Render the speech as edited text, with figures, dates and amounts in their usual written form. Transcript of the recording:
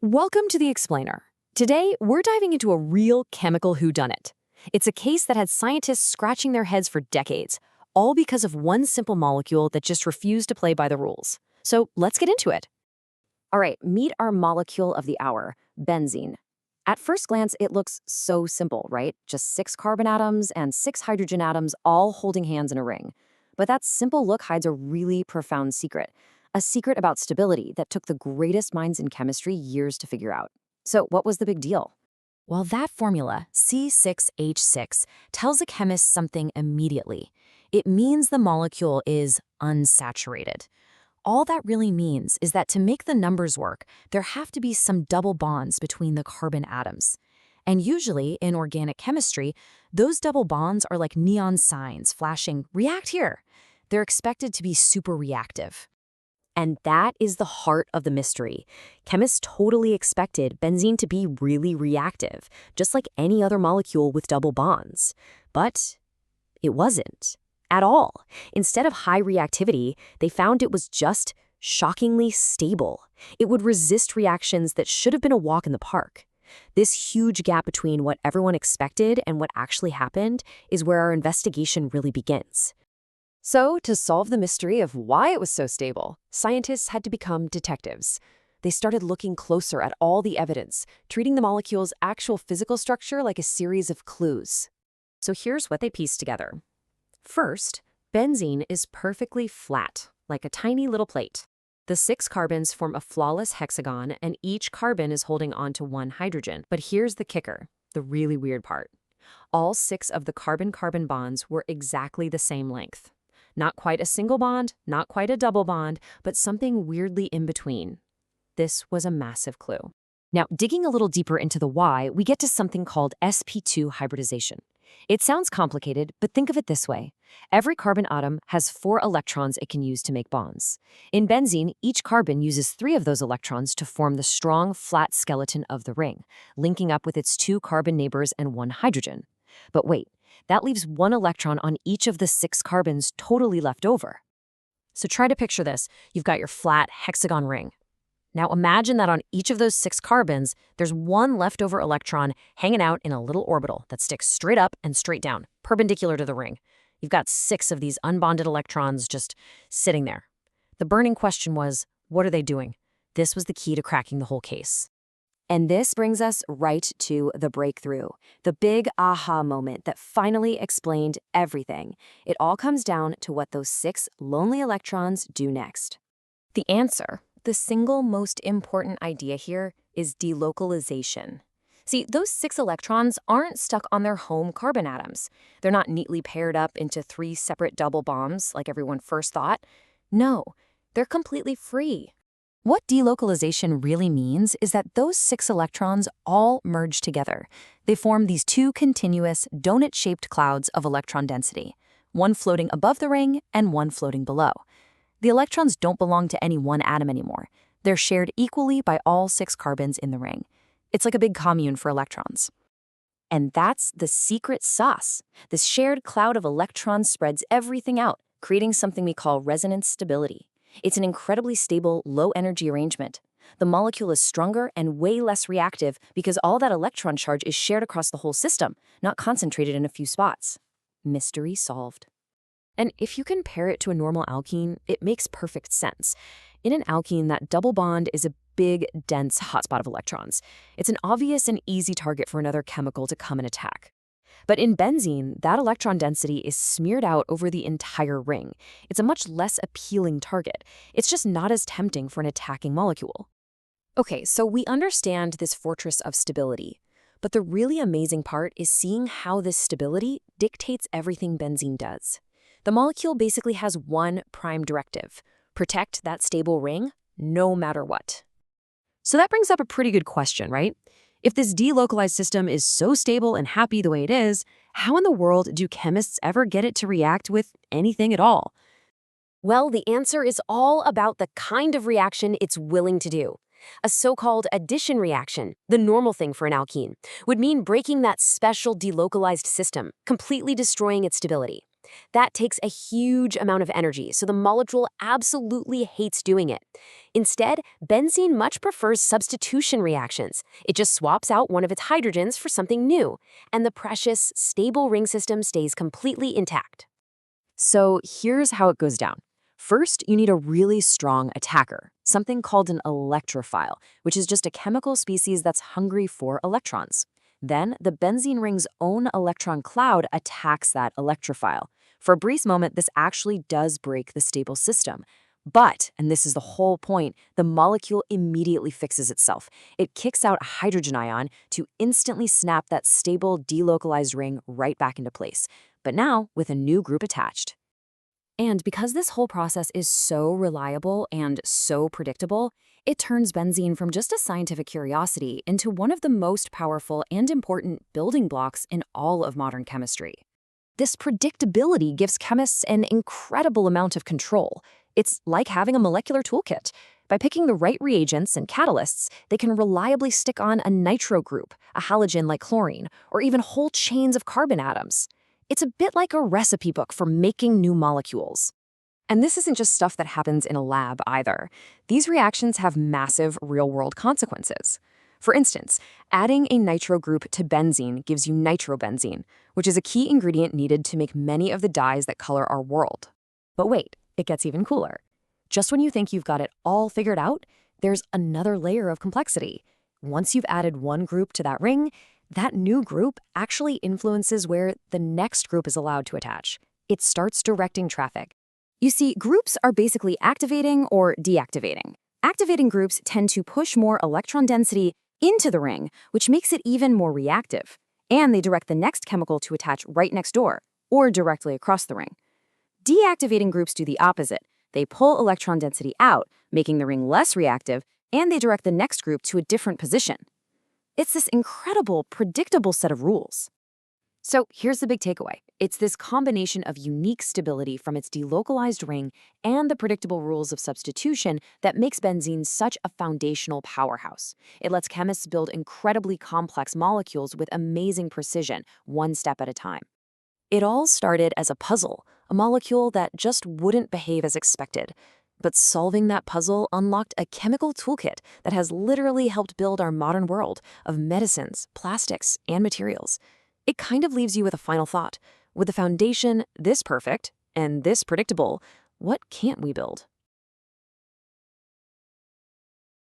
Welcome to The Explainer. Today, we're diving into a real chemical whodunit. It's a case that had scientists scratching their heads for decades, all because of one simple molecule that just refused to play by the rules. So let's get into it. All right, meet our molecule of the hour, benzene. At first glance, it looks so simple, right? Just 6 carbon atoms and 6 hydrogen atoms all holding hands in a ring. But that simple look hides a really profound secret. A secret about stability that took the greatest minds in chemistry years to figure out. So what was the big deal? Well, that formula, C6H6, tells a chemist something immediately. It means the molecule is unsaturated. All that really means is that to make the numbers work, there have to be some double bonds between the carbon atoms. And usually, in organic chemistry, those double bonds are like neon signs flashing, "React here." They're expected to be super reactive. And that is the heart of the mystery. Chemists totally expected benzene to be really reactive, just like any other molecule with double bonds. But it wasn't. At all. Instead of high reactivity, they found it was just shockingly stable. It would resist reactions that should have been a walk in the park. This huge gap between what everyone expected and what actually happened is where our investigation really begins. So, to solve the mystery of why it was so stable, scientists had to become detectives. They started looking closer at all the evidence, treating the molecule's actual physical structure like a series of clues. So here's what they pieced together. First, benzene is perfectly flat, like a tiny little plate. The 6 carbons form a flawless hexagon, and each carbon is holding onto one hydrogen. But here's the kicker, the really weird part. All 6 of the carbon-carbon bonds were exactly the same length. Not quite a single bond, not quite a double bond, but something weirdly in between. This was a massive clue. Now, digging a little deeper into the why, we get to something called sp2 hybridization. It sounds complicated, but think of it this way. Every carbon atom has 4 electrons it can use to make bonds. In benzene, each carbon uses 3 of those electrons to form the strong, flat skeleton of the ring, linking up with its 2 carbon neighbors and 1 hydrogen. But wait, that leaves 1 electron on each of the 6 carbons totally left over. So try to picture this. You've got your flat hexagon ring. Now imagine that on each of those 6 carbons, there's 1 leftover electron hanging out in a little orbital that sticks straight up and straight down, perpendicular to the ring. You've got 6 of these unbonded electrons just sitting there. The burning question was, what are they doing? This was the key to cracking the whole case. And this brings us right to the breakthrough, the big aha moment that finally explained everything. It all comes down to what those 6 lonely electrons do next. The answer, the single most important idea here, is delocalization. See, those 6 electrons aren't stuck on their home carbon atoms. They're not neatly paired up into 3 separate double bonds like everyone first thought. No, they're completely free. What delocalization really means is that those 6 electrons all merge together. They form these 2 continuous, donut-shaped clouds of electron density, one floating above the ring and one floating below. The electrons don't belong to any one atom anymore. They're shared equally by all 6 carbons in the ring. It's like a big commune for electrons. And that's the secret sauce. This shared cloud of electrons spreads everything out, creating something we call resonance stability. It's an incredibly stable, low-energy arrangement. The molecule is stronger and way less reactive because all that electron charge is shared across the whole system, not concentrated in a few spots. Mystery solved. And if you compare it to a normal alkene, it makes perfect sense. In an alkene, that double bond is a big, dense hotspot of electrons. It's an obvious and easy target for another chemical to come and attack. But in benzene, that electron density is smeared out over the entire ring. It's a much less appealing target. It's just not as tempting for an attacking molecule. Okay, so we understand this fortress of stability. But the really amazing part is seeing how this stability dictates everything benzene does. The molecule basically has one prime directive: protect that stable ring no matter what. So that brings up a pretty good question, right? If this delocalized system is so stable and happy the way it is, how in the world do chemists ever get it to react with anything at all? Well, the answer is all about the kind of reaction it's willing to do. A so-called addition reaction, the normal thing for an alkene, would mean breaking that special delocalized system, completely destroying its stability. That takes a huge amount of energy, so the molecule absolutely hates doing it. Instead, benzene much prefers substitution reactions. It just swaps out one of its hydrogens for something new, and the precious, stable ring system stays completely intact. So here's how it goes down. First, you need a really strong attacker, something called an electrophile, which is just a chemical species that's hungry for electrons. Then, the benzene ring's own electron cloud attacks that electrophile. For a brief moment, this actually does break the stable system. But, and this is the whole point, the molecule immediately fixes itself. It kicks out a hydrogen ion to instantly snap that stable, delocalized ring right back into place, but now with a new group attached. And because this whole process is so reliable and so predictable, it turns benzene from just a scientific curiosity into one of the most powerful and important building blocks in all of modern chemistry. This predictability gives chemists an incredible amount of control. It's like having a molecular toolkit. By picking the right reagents and catalysts, they can reliably stick on a nitro group, a halogen like chlorine, or even whole chains of carbon atoms. It's a bit like a recipe book for making new molecules. And this isn't just stuff that happens in a lab either. These reactions have massive real-world consequences. For instance, adding a nitro group to benzene gives you nitrobenzene, which is a key ingredient needed to make many of the dyes that color our world. But wait, it gets even cooler. Just when you think you've got it all figured out, there's another layer of complexity. Once you've added one group to that ring, that new group actually influences where the next group is allowed to attach. It starts directing traffic. You see, groups are basically activating or deactivating. Activating groups tend to push more electron density into the ring, which makes it even more reactive. And they direct the next chemical to attach right next door, or directly across the ring. Deactivating groups do the opposite. They pull electron density out, making the ring less reactive, and they direct the next group to a different position. It's this incredible, predictable set of rules. So here's the big takeaway. It's this combination of unique stability from its delocalized ring and the predictable rules of substitution that makes benzene such a foundational powerhouse. It lets chemists build incredibly complex molecules with amazing precision, one step at a time. It all started as a puzzle, a molecule that just wouldn't behave as expected. But solving that puzzle unlocked a chemical toolkit that has literally helped build our modern world of medicines, plastics, and materials. It kind of leaves you with a final thought. With the foundation this perfect and this predictable, what can't we build?